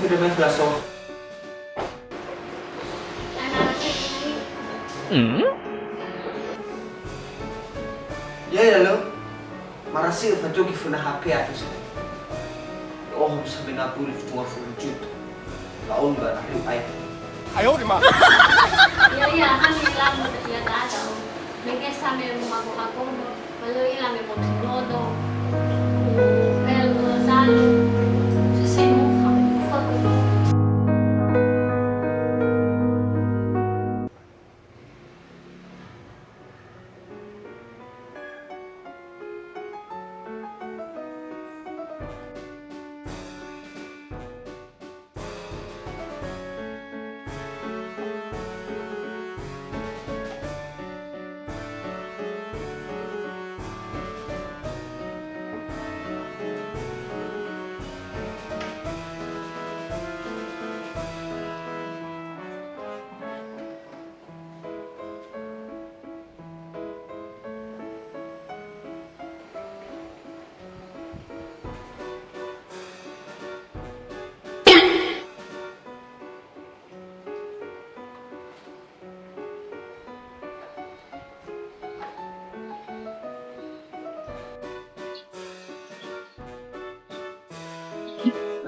sudah main flaso. Ya ya lo. Marasi ufajogi funa HP atus. Oh, sabi na puli fuwa fujud. Laon ba na ay. Ayaw di ma. Iya, kami lang mo dia ada. Mungkin sampai rumah aku kalau hilang mau tinodo. Kalau selalu sesemu kamu foto.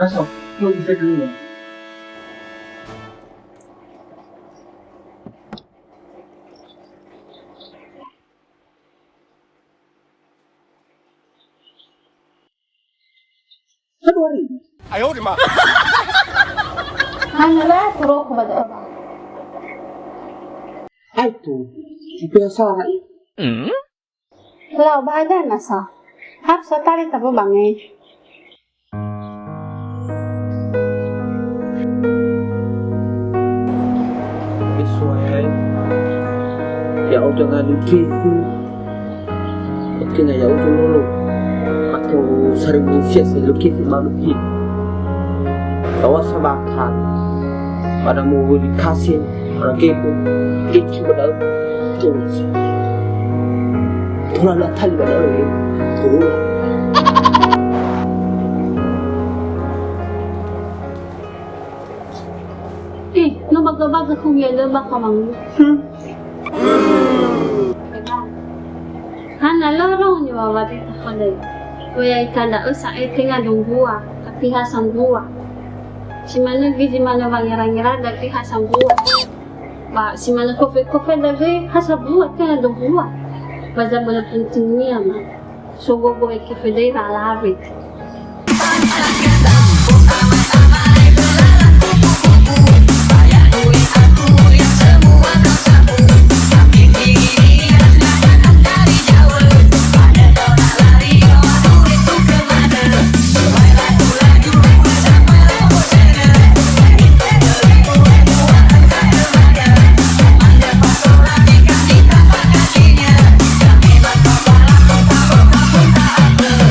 Raso, yuk bisa dulu ya. Satu hari. Ayaw di ma. Hanala puro ko ba daw? Ay to, biasa na Lao ba ada nasa? Hap sa tali tabo bangay. Isway. Ya udah ngalu kifu. Oke na ya udah lolo. Atau sering usia selalu kifu maluki. Tawas sabakan. Pada mau dikasih orang kifu. Kifu padahal terus. Tuh lah tali padahal ya. Tuh. No baga-baga kung yan, ba ka mang? Hana, lorong niyo ba dito ko dahil? Kuya itala o sa itinga ng buwa, kapihasang buwa. Si Manugi, si Manu mangira-ngira, dagpihasang buwa. Ba, si Manu kofe-kofe, dagpi hasa buwa, kaya ng buwa. Baza mo na pintin niya, ma. So, gogo ikife day, ralabit.